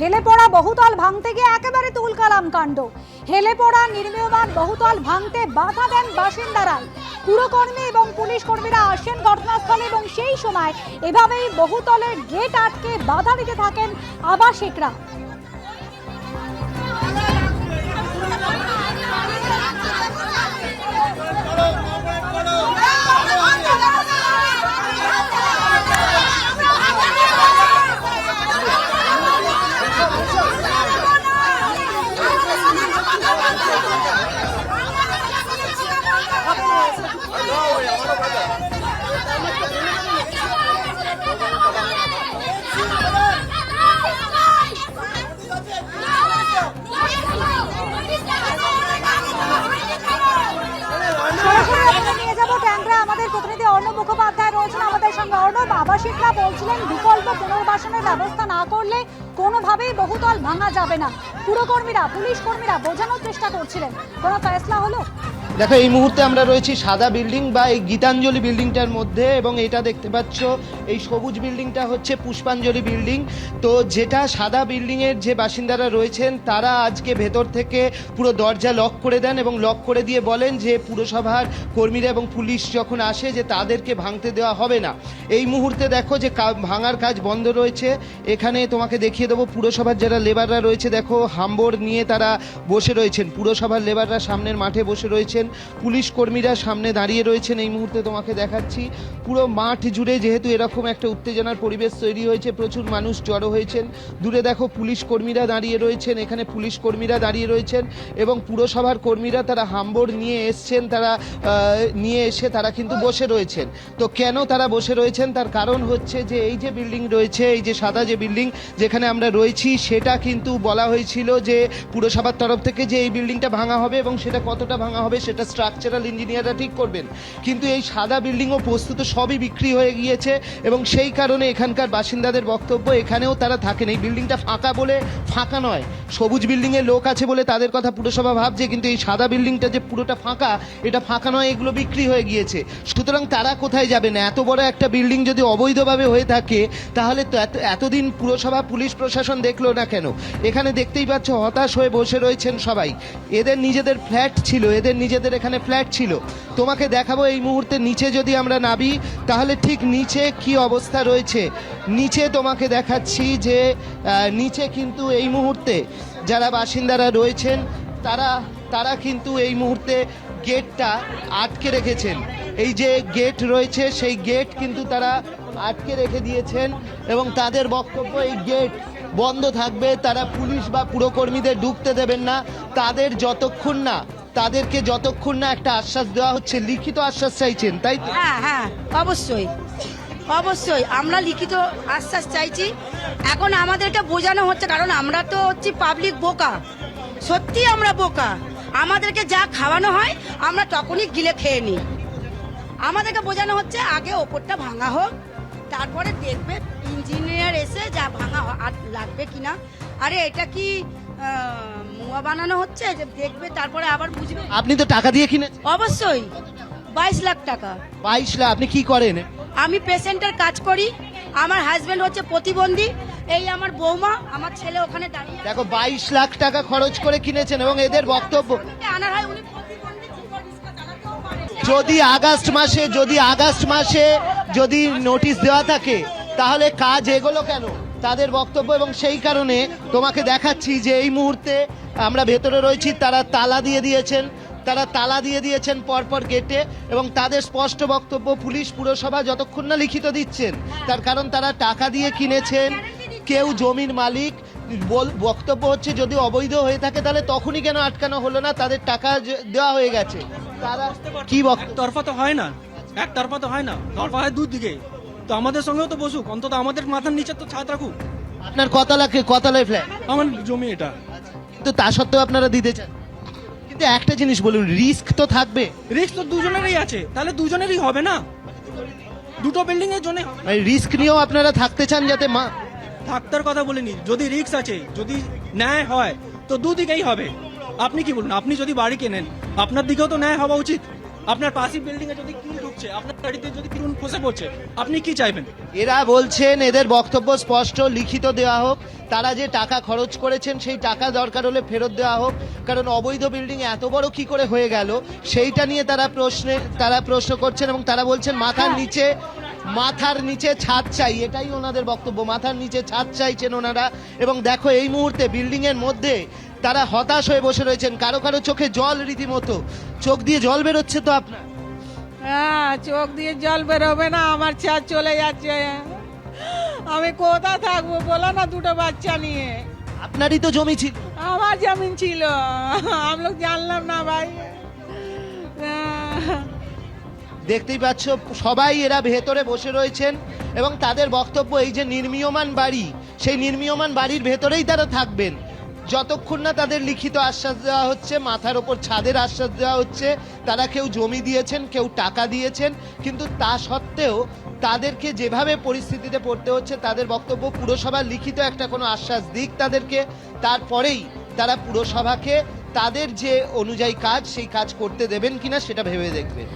হেলে পড়া বহুতল ভাঙতে গিয়ে একেবারে তুলকালাম কাণ্ড। হেলে পড়া নির্মীয়মান বহুতল ভাঙতে বাধা দেন বাসিন্দারাই। পুরকর্মী এবং পুলিশ কর্মীরা আসেন ঘটনাস্থলে এবং সেই সময় এভাবেই বহুতলের গেট আটকে বাধা দিতে থাকেন আবাসিকরা। আমাদের প্রতিনিধি অর্ণব মুখোপাধ্যায় রয়েছেন আমাদের সঙ্গে। অর্ণব, আবাসিকরা বলছিলেন বিকল্প পুনর্বাসনের ব্যবস্থা না করলে কোনোভাবেই বহুতল ভাঙা যাবে না। পুরকর্মীরা পুলিশ কর্মীরা বোঝানোর চেষ্টা করছিলেন, কোনো ফয়সলা হলো? দেখো, এই মুহূর্তে আমরা রয়েছি সাদা বিল্ডিং বা এই গীতাঞ্জলি বিল্ডিংটার মধ্যে, এবং এটা দেখতে পাচ্ছ এই সবুজ বিল্ডিংটা হচ্ছে পুষ্পাঞ্জলি বিল্ডিং। তো যেটা সাদা বিল্ডিংয়ের যে বাসিন্দারা রয়েছেন তারা আজকে ভেতর থেকে পুরো দরজা লক করে দেন এবং লক করে দিয়ে বলেন যে পুরসভার কর্মীরা এবং পুলিশ যখন আসে যে তাদেরকে ভাঙতে দেওয়া হবে না। এই মুহূর্তে দেখো যে ভাঙার কাজ বন্ধ রয়েছে। এখানে তোমাকে দেখিয়ে দেবো পুরসভার যারা লেবাররা রয়েছে, দেখো হাম্বর নিয়ে তারা বসে রয়েছেন। পুরসভার লেবাররা সামনের মাঠে বসে রয়েছেন, পুলিশ কর্মীরা সামনে দাঁড়িয়ে রয়েছেন। এই মুহূর্তে তোমাকে দেখাচ্ছি পুরো মাঠ জুড়ে যেহেতু এরকম একটা উত্তেজনার পরিবেশ তৈরি হয়েছে, প্রচুর মানুষ জড়ো হয়েছেন। দূরে দেখো পুলিশ কর্মীরা দাঁড়িয়ে রয়েছেন, এখানে পুলিশ কর্মীরা দাঁড়িয়ে রয়েছেন এবং পুরসভার কর্মীরা তারা হাম্বর নিয়ে এসছেন, তারা নিয়ে এসে তারা কিন্তু বসে রয়েছেন। তো কেন তারা বসে রয়েছেন তার কারণ হচ্ছে যে এই যে বিল্ডিং রয়েছে, এই যে সাদা যে বিল্ডিং যেখানে আমরা রয়েছি, সেটা কিন্তু বলা হয়েছিল যে পুরসভার তরফ থেকে যে এই বিল্ডিংটা ভাঙা হবে এবং সেটা কতটা ভাঙা হবে সেটা স্ট্রাকচারাল ইঞ্জিনিয়াররা ঠিক করবেন। কিন্তু এই সাদা বিল্ডিংও প্রস্তুত সবই বিক্রি হয়ে গিয়েছে এবং সেই কারণে এখানকার বাসিন্দাদের বক্তব্য এখানেও তারা থাকেন। এই বিল্ডিংটা ফাঁকা বলে ফাঁকা নয়, সবুজ বিল্ডিংয়ে লোক আছে বলে তাদের কথা পুরসভা ভাবছে, কিন্তু এই সাদা বিল্ডিংটা যে পুরোটা ফাঁকা, এটা ফাঁকা নয়, এগুলো বিক্রি হয়ে গিয়েছে। সুতরাং তারা কোথায় যাবেন? এত বড় একটা বিল্ডিং যদি অবৈধভাবে হয়ে থাকে তাহলে তো এতদিন পুরসভা পুলিশ প্রশাসন দেখলো না কেন? এখানে দেখতেই পাচ্ছ হতাশ হয়ে বসে রয়েছেন সবাই। এদের নিজেদের ফ্ল্যাট ছিল, এদের নিজেদের এখানে ফ্ল্যাট ছিল। তোমাকে দেখাবো এই মুহূর্তে নিচে যদি আমরা নামি তাহলে ঠিক নিচে কি অবস্থা রয়েছে। নিচে তোমাকে দেখাচ্ছি যে নিচে কিন্তু এই মুহূর্তে যারা বাসিন্দারা রয়েছেন তারা কিন্তু এই মুহূর্তে গেটটা আটকে রেখেছেন। এই যে গেট রয়েছে সেই গেট কিন্তু তারা আটকে রেখে দিয়েছেন এবং তাদের বক্তব্য এই গেট বন্ধ থাকবে, তারা পুলিশ বা পুরকর্মীদের ঢুকতে দেবেন না তাদেরকে যতক্ষণ না একটা আশ্বাস দেওয়া হচ্ছে। লিখিত আশ্বাস চাইছেন, তাই? হ্যাঁ, অবশ্যই আমরা লিখিত আশ্বাস চাইছি। এখন আমাদেরকে বোঝানো হচ্ছে, কারণ আমরা তো হচ্ছি পাবলিক বোকা, সত্যি আমরা বোকা। আমাদেরকে যা খাওয়ানো হয় আমরা তখনই গিলে খেয়ে নিই। আমাদেরকে বোঝানো হচ্ছে আগে ওপরটা ভাঙা হোক, তারপরে দেখবে ইঞ্জিনিয়ার এসে যা ভাঙা আর লাগবে কিনা। আরে এটা কি মুয়া বানানো হচ্ছে যে দেখবে তারপরে আবার বুঝবে। আপনি তো টাকা দিয়ে কিনেছেন? অবশ্যই 22 লাখ টাকা। 22 লাখ? আপনি কি করেন? আমি পেশেন্টের কাজ করি, আমার হাজবেন্ড হচ্ছে প্রতিবন্ধী, এই আমার বৌমা, আমার ছেলে ওখানে দাঁড়িয়ে। দেখো 22 লাখ টাকা খরচ করে কিনেছেন এবং এদের বক্তব্য যদি আগস্ট মাসে যদি নোটিশ দেওয়া থাকে তাহলে কাজ এগোলো কেন, তাদের বক্তব্য। এবং সেই কারণে তোমাকে দেখাচ্ছি যে এই মুহূর্তে আমরা ভেতরে রয়েছি, তারা তালা দিয়ে দিয়েছেন পরপর গেটে এবং তাদের স্পষ্ট বক্তব্য পুলিশ পুরসভা যতক্ষণ না লিখিত দিচ্ছেন, তার কারণ তারা টাকা দিয়ে কিনেছেন, কেউ জমির মালিক। বক্তব্য হচ্ছে যদি অবৈধ হয়ে থাকে তাহলে তখনই কেন আটকানো হলো না, তাদের টাকা দেওয়া হয়ে গেছে। তারা কি একতরফা তো হয় না, তরফা হয় দুদিকে। তো আমাদের সঙ্গেও তো বসুক, অন্তত আমাদের মাথার নিচে তো ছাদ রাখুক। আপনার কতলায় ফ্ল্যাট? আমার জমি এটা। কিন্তু তা সত্ত্বেও আপনারা দিতে চান। কিন্তু একটা জিনিস বলুন, রিস্ক তো থাকবে। রিস্ক তো দুজনেরই আছে, তাহলে দুজনেরই হবে না, দুটো বিল্ডিং এর জন্য রিস্ক নিয়েও আপনারা থাকতে চান, যাতে থাকতার কথা বলিনি। যদি রিস্ক আছে, যদি ন্যায় হয় তো দুদিকেই হবে। আপনি কি বলুন? আপনি যদি বাড়ি কেনেন আপনার দিকেও তো ন্যায় হওয়া উচিত। আপনার পাশের বিল্ডিং এ যদি কিরুন ঢুকছে, আপনার গাড়িতে যদি কিরুন খসে পড়ছে, আপনি কি চাইবেন? এরা বলছেন, এদের বক্তব্য স্পষ্ট, লিখিত দেওয়া হোক, তারা যে টাকা খরচ করেছেন সেই টাকা দরকার হলে ফেরত দেওয়া হোক, কারণ অবৈধ বিল্ডিং এত বড় কি করে হয়ে গেল সেইটা নিয়ে তারা প্রশ্ন করছেন এবং তারা বলছেন মাথার নিচে ছাদ চাই, এটাই ওনাদের বক্তব্য, মাথার নিচে ছাদ চাইছেন ওনারা। এবং দেখো এই মুহূর্তে বিল্ডিং এর মধ্যে তারা হতাশ হয়ে বসে রয়েছেন, কারো কারো চোখে জল, রীতিমতো চোখ দিয়ে জল বেরোচ্ছে। তো আপনার হ্যাঁ, চোখ দিয়ে জল বেরোবে না, আমার ছাদ চলে যাচ্ছে, আমি কোথায় থাকবো বলো না, দুটো বাচ্চা নিয়ে। আপনারই তো জমি ছিল। আমার জমিন ছিল, हम लोग জানলাম না ভাই। দেখতেই পাচ্ছ সবাই এরা ভেতরে বসে রয়েছেন এবং তাদের বক্তব্য এই যে নির্মীয়মান বাড়ি, সেই নির্মীয়মান বাড়ির ভেতরেই তারা থাকবেন যতক্ষণ না তাদের লিখিত আশ্বাস দেওয়া হচ্ছে, মাথার ওপর ছাদের আশ্বাস দেওয়া হচ্ছে। তারা কেউ জমি দিয়েছেন, কেউ টাকা দিয়েছেন, কিন্তু তা সত্ত্বেও তাদেরকে যেভাবে পরিস্থিতিতে পড়তে হচ্ছে, তাদের বক্তব্য পুরসভা লিখিত একটা কোনো আশ্বাস দিক তাদেরকে, তারপরেই তারা পুরসভাকে তাদের যে অনুযায়ী কাজ সেই কাজ করতে দেবেন কিনা সেটা ভেবে দেখবেন।